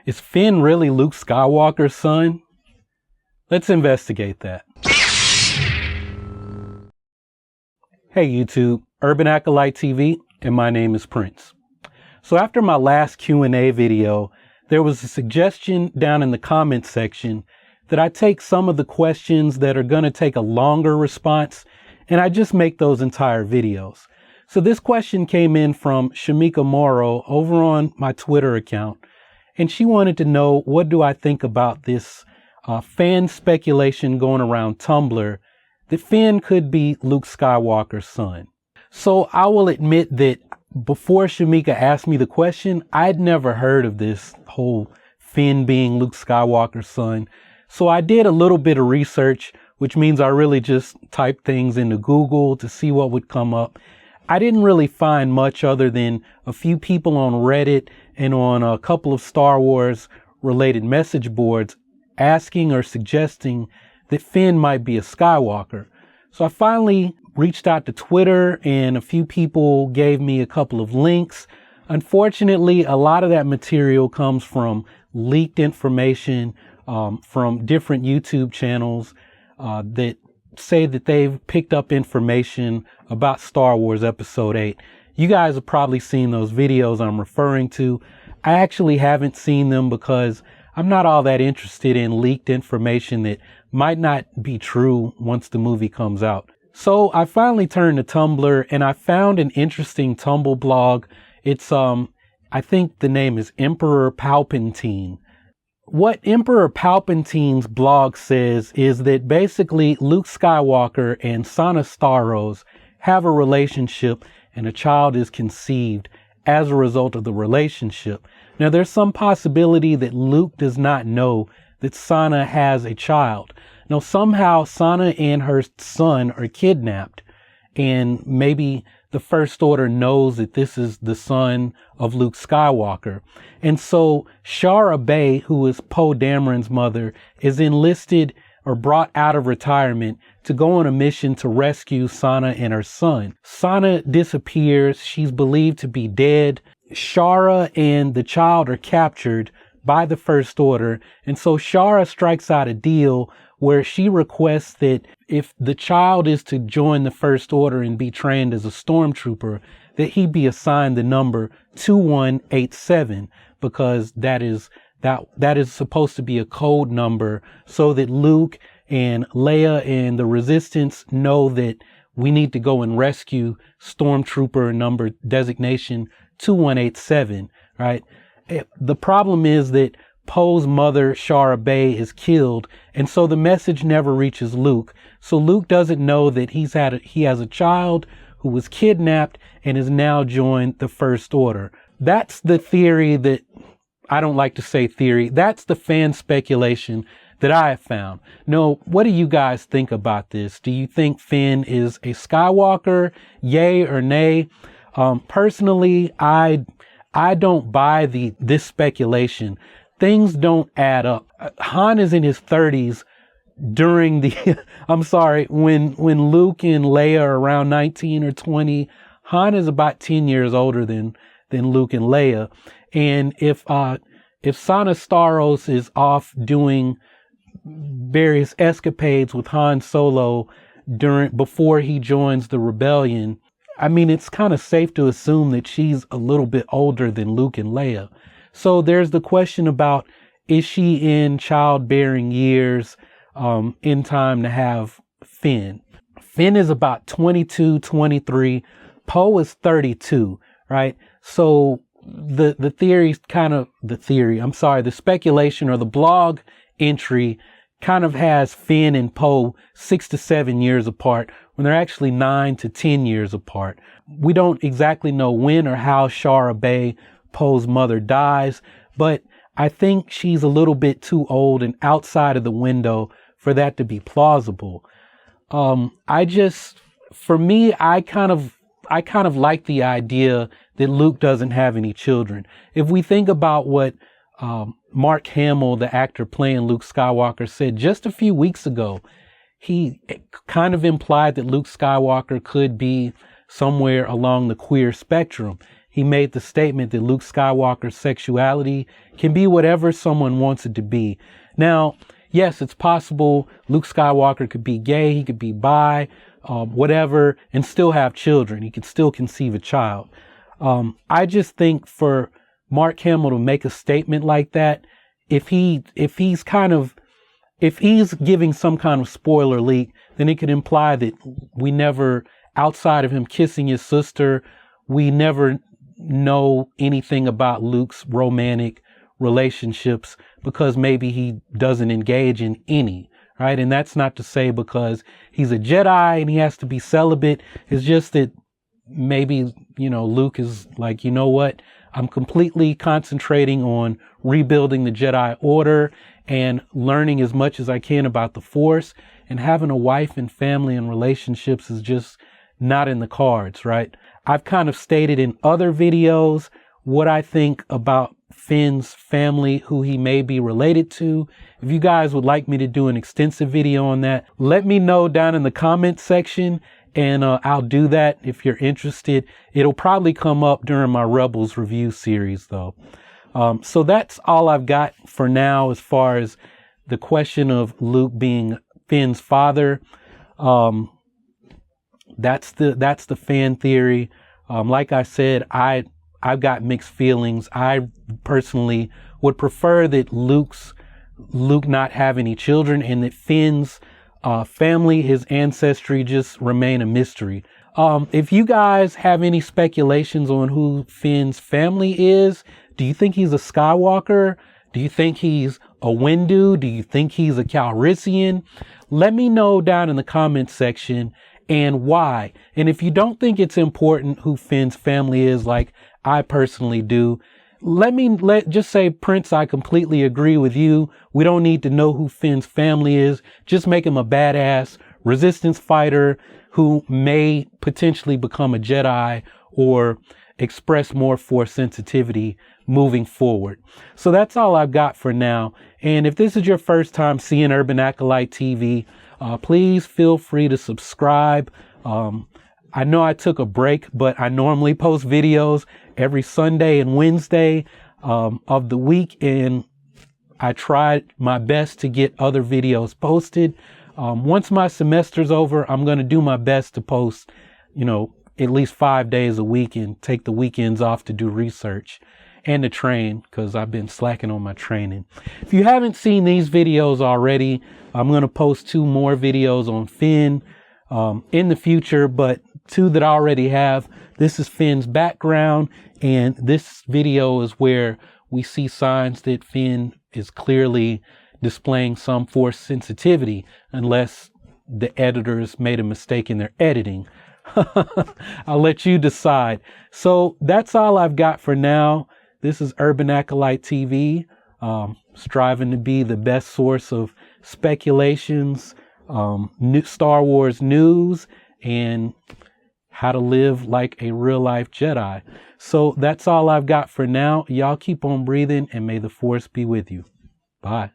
Is Finn really Luke Skywalker's son? Let's investigate that. Hey YouTube, Urban Acolyte TV, and my name is Prince. So after my last Q&A video, there was a suggestion down in the comments section that I take some of the questions that are going to take a longer response, and I just make those entire videos. So this question came in from Shamika Morrow over on my Twitter account, and she wanted to know, what do I think about this fan speculation going around Tumblr that Finn could be Luke Skywalker's son? So I will admit that before Shamika asked me the question, I'd never heard of this whole Finn being Luke Skywalker's son. So I did a little bit of research, which means I really just typed things into Google to see what would come up. I didn't really find much other than a few people on Reddit and on a couple of Star Wars related message boards asking or suggesting that Finn might be a Skywalker. So I finally reached out to Twitter, and a few people gave me a couple of links. Unfortunately, a lot of that material comes from leaked information from different YouTube channels that say that they've picked up information about Star Wars Episode 8. You guys have probably seen those videos I'm referring to. I actually haven't seen them because I'm not all that interested in leaked information that might not be true once the movie comes out. So I finally turned to Tumblr, and I found an interesting Tumblr blog. It's, I think the name is Emperor Palpatine. What Emperor Palpatine's blog says is that basically Luke Skywalker and Sana Starros have a relationship, and a child is conceived as a result of the relationship. Now, there's some possibility that Luke does not know that Sana has a child. Now, somehow Sana and her son are kidnapped, and maybe the First Order knows that this is the son of Luke Skywalker. And so Shara Bay, who is Poe Dameron's mother, is enlisted or brought out of retirement to go on a mission to rescue Sana and her son. Sana disappears. She's believed to be dead. Shara and the child are captured by the First Order. And so Shara strikes out a deal where she requests that if the child is to join the First Order and be trained as a stormtrooper, that he be assigned the number 2187, because that is supposed to be a code number so that Luke and Leia and the Resistance know that we need to go and rescue stormtrooper number designation 2187, right? The problem is that Poe's mother, Shara Bay, is killed, and so the message never reaches Luke. So Luke doesn't know that he has a child who was kidnapped and has now joined the First Order. That's the theory that, I don't like to say theory, that's the fan speculation that I have found. Now, what do you guys think about this? Do you think Finn is a Skywalker? Yay or nay? Personally, I don't buy this speculation. Things don't add up. Han is in his 30s during the, I'm sorry, when Luke and Leia are around 19 or 20, Han is about 10 years older than Luke and Leia. And if Sana Starros is off doing various escapades with Han Solo before he joins the rebellion, I mean, it's kind of safe to assume that she's a little bit older than Luke and Leia. So there's the question about, is she in childbearing years in time to have Finn? Finn is about 22, 23. Poe is 32, right? So the speculation or the blog entry kind of has Finn and Poe 6 to 7 years apart when they're actually 9 to 10 years apart. We don't exactly know when or how Shara Bay, Poe's mother, dies, but I think she's a little bit too old and outside of the window for that to be plausible. I kind of like the idea that Luke doesn't have any children. If we think about what Mark Hamill, the actor playing Luke Skywalker, said just a few weeks ago, he kind of implied that Luke Skywalker could be somewhere along the queer spectrum. he made the statement that Luke Skywalker's sexuality can be whatever someone wants it to be. Now, yes, it's possible Luke Skywalker could be gay, he could be bi, whatever, and still have children. He could still conceive a child. I just think for Mark Hamill to make a statement like that, if he's giving some kind of spoiler leak, then it could imply that we never, outside of him kissing his sister, we never know anything about Luke's romantic relationships, because maybe he doesn't engage in any, right? And that's not to say because he's a Jedi and he has to be celibate. It's just that maybe, Luke is like, you know what? I'm completely concentrating on rebuilding the Jedi Order and learning as much as I can about the Force, and having a wife and family and relationships is just not in the cards, right? I've kind of stated in other videos what I think about Finn's family, who he may be related to. If you guys would like me to do an extensive video on that, let me know down in the comments section, and I'll do that if you're interested. It'll probably come up during my Rebels review series though. So that's all I've got for now as far as the question of Luke being Finn's father. That's the fan theory. Like I said, I've got mixed feelings. I personally would prefer that Luke not have any children, and that Finn's family, his ancestry, just remain a mystery. If you guys have any speculations on who Finn's family is, do you think he's a Skywalker? Do you think he's a Windu? Do you think he's a Calrissian? Let me know down in the comments section, and why. And if you don't think it's important who Finn's family is, like I personally do, just say, Prince, I completely agree with you. We don't need to know who Finn's family is. Just make him a badass resistance fighter who may potentially become a Jedi or express more Force sensitivity moving forward. So that's all I've got for now. And if this is your first time seeing Urban Acolyte TV, please feel free to subscribe. I know I took a break, but I normally post videos every Sunday and Wednesday of the week, and I tried my best to get other videos posted. Once my semester's over, I'm going to do my best to post, at least 5 days a week, and take the weekends off to do research and to train, because I've been slacking on my training. If you haven't seen these videos already, I'm going to post 2 more videos on Finn in the future, but 2 that I already have. This is Finn's background, and this video is where we see signs that Finn is clearly displaying some Force sensitivity, unless the editors made a mistake in their editing. I'll let you decide. So that's all I've got for now. This is Urban Acolyte TV, striving to be the best source of speculations, new Star Wars news, and how to live like a real life Jedi. So that's all I've got for now. Y'all keep on breathing, and may the Force be with you. Bye.